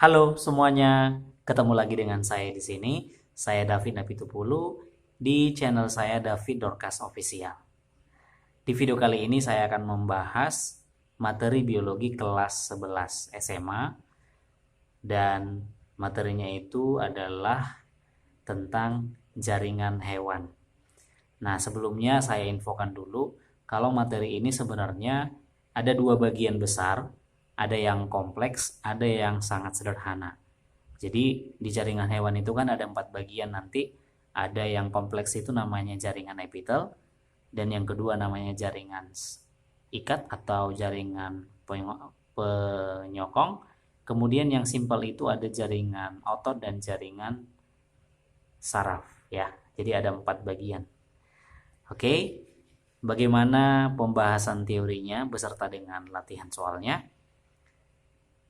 Halo semuanya, ketemu lagi dengan saya di sini. Saya David Napitupulu di channel saya David Dorcas Official. Di video kali ini saya akan membahas materi biologi kelas 11 SMA dan materinya itu adalah tentang jaringan hewan. Nah, sebelumnya saya infokan dulu kalau materi ini sebenarnya ada dua bagian besar, ada yang kompleks, ada yang sangat sederhana. Jadi di jaringan hewan itu kan ada 4 bagian nanti. Ada yang kompleks itu namanya jaringan epitel, dan yang kedua namanya jaringan ikat atau jaringan penyokong. Kemudian yang simpel itu ada jaringan otot dan jaringan saraf ya. Jadi ada 4 bagian. Oke, bagaimana pembahasan teorinya beserta dengan latihan soalnya?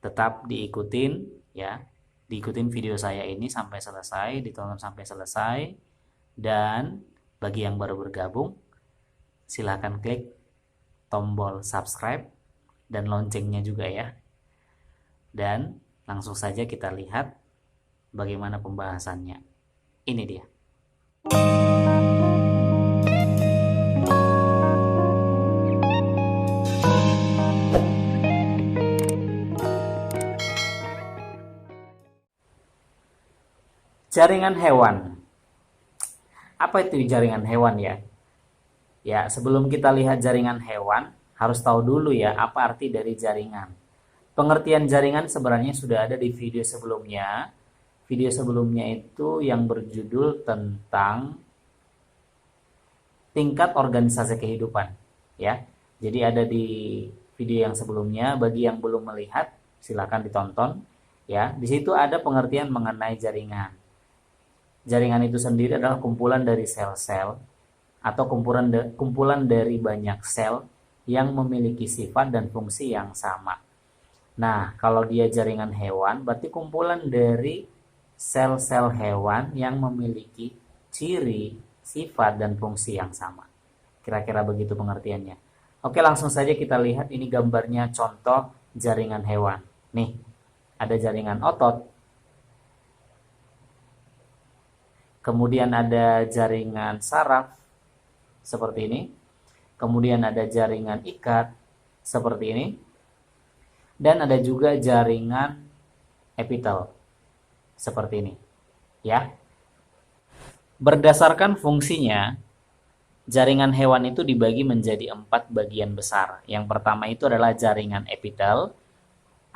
Tetap diikutin ya. Diikutin video saya ini sampai selesai, ditonton sampai selesai. Dan bagi yang baru bergabung, silahkan klik tombol subscribe dan loncengnya juga ya. Dan langsung saja kita lihat bagaimana pembahasannya. Ini dia. Jaringan hewan. Apa itu jaringan hewan ya? Ya, sebelum kita lihat jaringan hewan, harus tahu dulu ya apa arti dari jaringan. Pengertian jaringan sebenarnya sudah ada di video sebelumnya. Video sebelumnya itu yang berjudul tentang tingkat organisasi kehidupan, ya. Jadi ada di video yang sebelumnya. Bagi yang belum melihat, silakan ditonton, ya. Di situ ada pengertian mengenai jaringan. Jaringan itu sendiri adalah kumpulan dari sel-sel atau kumpulan dari banyak sel yang memiliki sifat dan fungsi yang sama. Nah, kalau dia jaringan hewan, berarti kumpulan dari sel-sel hewan yang memiliki ciri, sifat, dan fungsi yang sama. Kira-kira begitu pengertiannya. Oke, langsung saja kita lihat ini gambarnya contoh jaringan hewan. Nih, ada jaringan otot. Kemudian ada jaringan saraf, seperti ini. Kemudian ada jaringan ikat, seperti ini. Dan ada juga jaringan epitel, seperti ini. Ya. Berdasarkan fungsinya, jaringan hewan itu dibagi menjadi 4 bagian besar. Yang pertama itu adalah jaringan epitel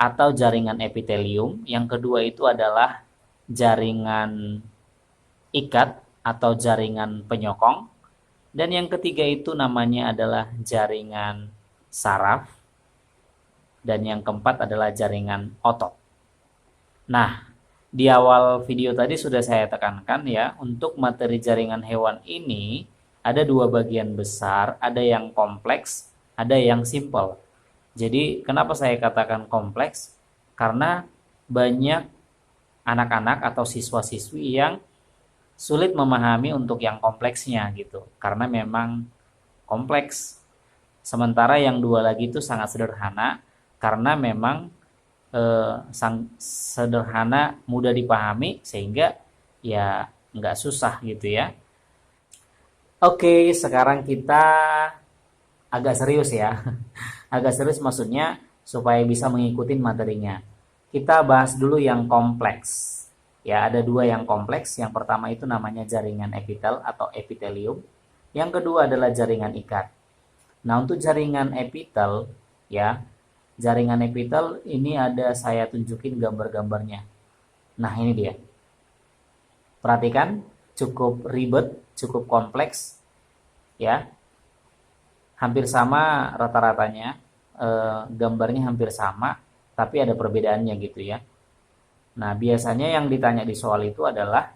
atau jaringan epitelium. Yang kedua itu adalah jaringan ikat atau jaringan penyokong. Dan yang ketiga itu namanya adalah jaringan saraf. Dan yang keempat adalah jaringan otot. Nah, di awal video tadi sudah saya tekankan ya, untuk materi jaringan hewan ini ada 2 bagian besar, ada yang kompleks, ada yang simpel. Jadi kenapa saya katakan kompleks? Karena banyak anak-anak atau siswa-siswi yang sulit memahami untuk yang kompleksnya gitu, karena memang kompleks. Sementara yang 2 lagi itu sangat sederhana, karena memang sederhana, mudah dipahami, sehingga ya nggak susah gitu ya. Oke, sekarang kita agak serius ya. Agak serius maksudnya supaya bisa mengikuti materinya. Kita bahas dulu yang kompleks. Ya, ada 2 yang kompleks. Yang pertama itu namanya jaringan epitel atau epitelium. Yang kedua adalah jaringan ikat. Nah, untuk jaringan epitel, ya, jaringan epitel ini ada saya tunjukin gambar-gambarnya. Nah, ini dia. Perhatikan, cukup ribet, cukup kompleks, ya. Hampir sama rata-ratanya, gambarnya hampir sama, tapi ada perbedaannya gitu ya. Nah, biasanya yang ditanya di soal itu adalah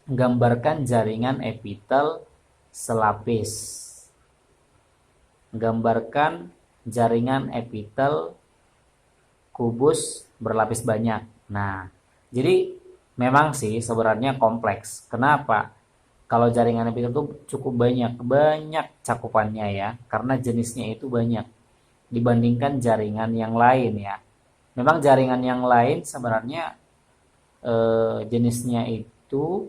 gambarkan jaringan epitel selapis. Gambarkan jaringan epitel kubus berlapis banyak. Nah, jadi memang sih sebenarnya kompleks. Kenapa? Kalau jaringan epitel itu cukup banyak cakupannya ya, karena jenisnya itu banyak dibandingkan jaringan yang lain ya. Memang jaringan yang lain sebenarnya jenisnya itu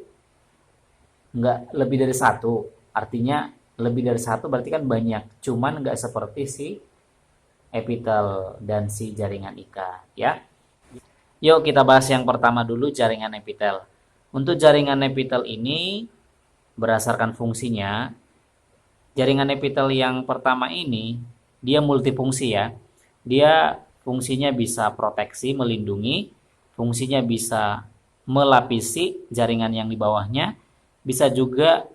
nggak lebih dari satu. Artinya lebih dari satu berarti kan banyak. Cuman nggak seperti si epitel dan si jaringan Ika, ya. Yuk kita bahas yang pertama dulu, jaringan epitel. Untuk jaringan epitel ini berdasarkan fungsinya, jaringan epitel yang pertama ini dia multifungsi ya. Dia fungsinya bisa proteksi, melindungi, fungsinya bisa melapisi jaringan yang di bawahnya, bisa juga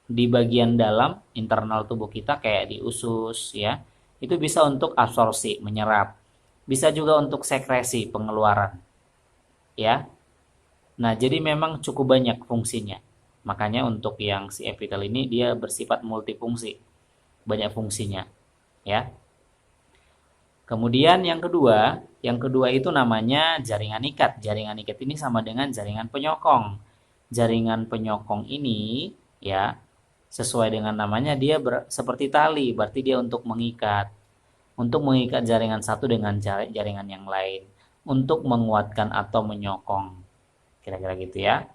di bagian dalam internal tubuh kita kayak di usus ya. Itu bisa untuk absorpsi, menyerap. Bisa juga untuk sekresi, pengeluaran ya. Nah, jadi memang cukup banyak fungsinya. Makanya untuk yang si epitel ini dia bersifat multifungsi, banyak fungsinya ya. Kemudian yang kedua itu namanya jaringan ikat. Jaringan ikat ini sama dengan jaringan penyokong. Jaringan penyokong ini ya sesuai dengan namanya dia seperti tali, berarti dia untuk mengikat jaringan satu dengan jaringan yang lain, untuk menguatkan atau menyokong. Kira-kira gitu ya.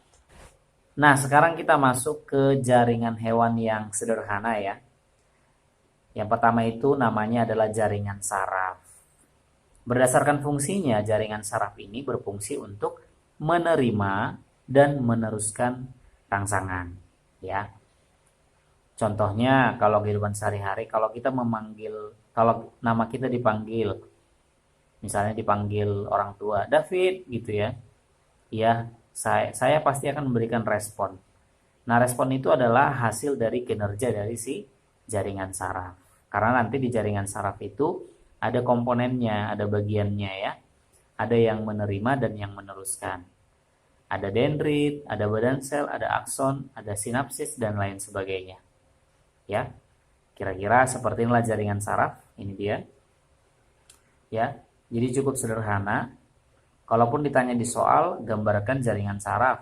Nah, sekarang kita masuk ke jaringan hewan yang sederhana ya. Yang pertama itu namanya adalah jaringan saraf. Berdasarkan fungsinya, jaringan saraf ini berfungsi untuk menerima dan meneruskan rangsangan. Ya, contohnya kalau kehidupan sehari-hari, kalau nama kita dipanggil, misalnya dipanggil orang tua, David gitu ya, ya saya pasti akan memberikan respon. Nah, respon itu adalah hasil dari kinerja dari si jaringan saraf. Karena nanti di jaringan saraf itu ada komponennya, ada bagiannya ya. Ada yang menerima dan yang meneruskan. Ada dendrit, ada badan sel, ada akson, ada sinapsis dan lain sebagainya. Ya. Kira-kira seperti inilah jaringan saraf. Ini dia. Ya. Jadi cukup sederhana. Kalaupun ditanya di soal, gambarkan jaringan saraf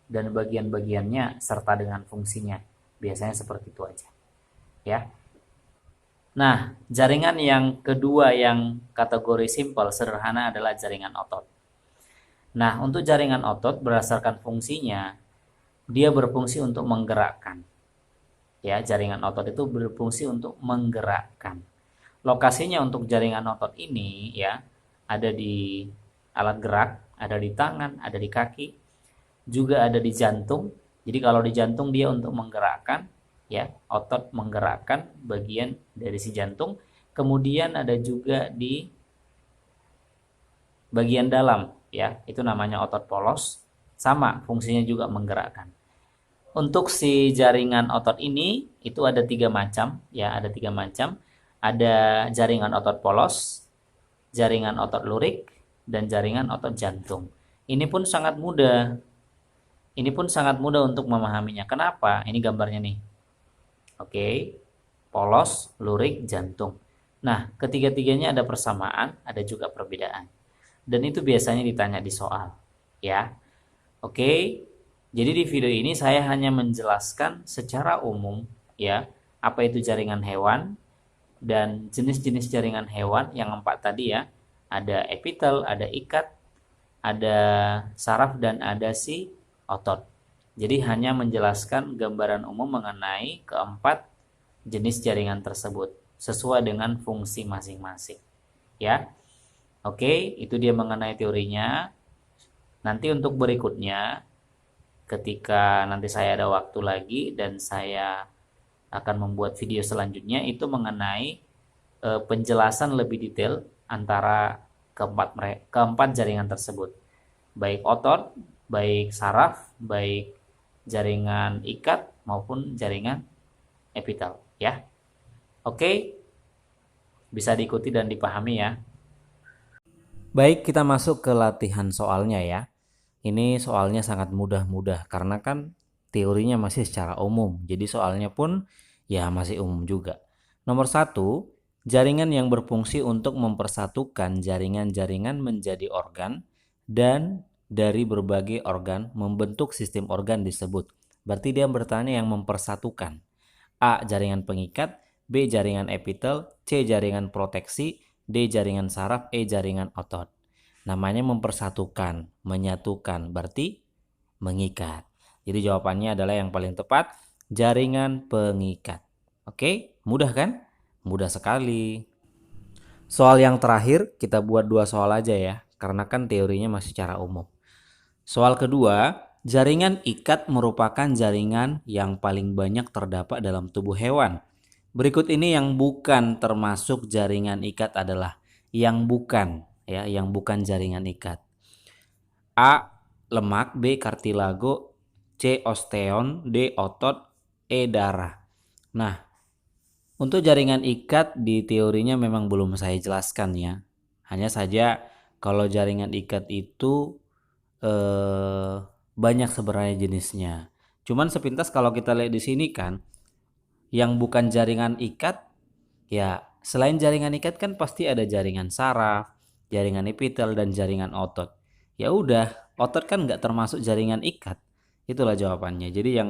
dan bagian-bagiannya serta dengan fungsinya. Biasanya seperti itu aja. Ya. Nah, jaringan yang kedua yang kategori simpel sederhana adalah jaringan otot. Nah, untuk jaringan otot berdasarkan fungsinya, dia berfungsi untuk menggerakkan. Ya, jaringan otot itu berfungsi untuk menggerakkan. Lokasinya untuk jaringan otot ini ya, ada di alat gerak, ada di tangan, ada di kaki, juga ada di jantung. Jadi kalau di jantung dia untuk menggerakkan ya, otot menggerakkan bagian dari si jantung. Kemudian ada juga di bagian dalam ya, itu namanya otot polos, sama fungsinya juga menggerakkan. Untuk si jaringan otot ini itu ada 3 macam ya, ada 3 macam. Ada jaringan otot polos, jaringan otot lurik, dan jaringan otot jantung. Ini pun sangat mudah. Ini pun sangat mudah untuk memahaminya. Kenapa? Ini gambarnya nih. Oke, polos, lurik, jantung. Nah, ketiga-tiganya ada persamaan, ada juga perbedaan. Dan itu biasanya ditanya di soal, ya. Oke, jadi di video ini saya hanya menjelaskan secara umum, ya, apa itu jaringan hewan dan jenis-jenis jaringan hewan yang 4 tadi ya. Ada epitel, ada ikat, ada saraf, dan ada si otot. Jadi hanya menjelaskan gambaran umum mengenai keempat jenis jaringan tersebut sesuai dengan fungsi masing-masing. Ya. Oke, itu dia mengenai teorinya. Nanti untuk berikutnya ketika nanti saya ada waktu lagi dan saya akan membuat video selanjutnya itu mengenai penjelasan lebih detail antara keempat jaringan tersebut. Baik otot, baik saraf, baik jaringan ikat maupun jaringan epitel ya. Oke, bisa diikuti dan dipahami ya. Baik, kita masuk ke latihan soalnya ya. Ini soalnya sangat mudah karena kan teorinya masih secara umum. Jadi soalnya pun ya masih umum juga. Nomor 1, jaringan yang berfungsi untuk mempersatukan jaringan-jaringan menjadi organ dan dari berbagai organ membentuk sistem organ disebut. Berarti dia bertanya yang mempersatukan. A. Jaringan pengikat, B. Jaringan epitel, C. Jaringan proteksi, D. Jaringan saraf, E. Jaringan otot. Namanya mempersatukan, menyatukan, berarti mengikat. Jadi jawabannya adalah yang paling tepat, jaringan pengikat. Oke, mudah kan? Mudah sekali. Soal yang terakhir kita buat 2 soal aja ya, karena kan teorinya masih secara umum. Soal kedua, jaringan ikat merupakan jaringan yang paling banyak terdapat dalam tubuh hewan. Berikut ini yang bukan termasuk jaringan ikat adalah yang bukan ya, yang bukan jaringan ikat. A. Lemak, B. Kartilago, C. Osteon, D. Otot, E. Darah. Nah, untuk jaringan ikat di teorinya memang belum saya jelaskan ya. Hanya saja kalau jaringan ikat itu banyak sebenarnya jenisnya. Cuman sepintas kalau kita lihat di sini kan, yang bukan jaringan ikat, ya selain jaringan ikat kan pasti ada jaringan saraf, jaringan epitel dan jaringan otot. Ya udah, otot kan nggak termasuk jaringan ikat. Itulah jawabannya. Jadi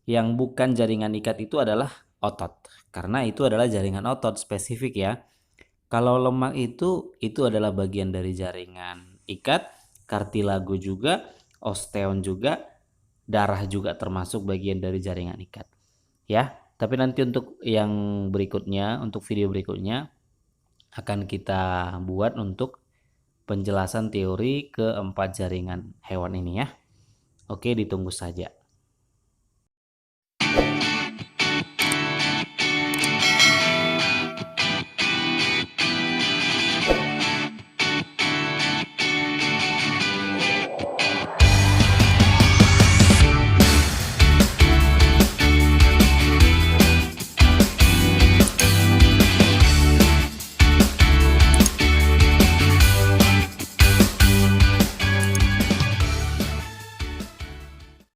yang bukan jaringan ikat itu adalah otot, karena itu adalah jaringan otot spesifik ya. Kalau lemak itu adalah bagian dari jaringan ikat, kartilago juga, osteon juga, darah juga termasuk bagian dari jaringan ikat. Ya, tapi nanti untuk yang berikutnya, untuk video berikutnya akan kita buat untuk penjelasan teori keempat jaringan hewan ini ya. Oke, ditunggu saja.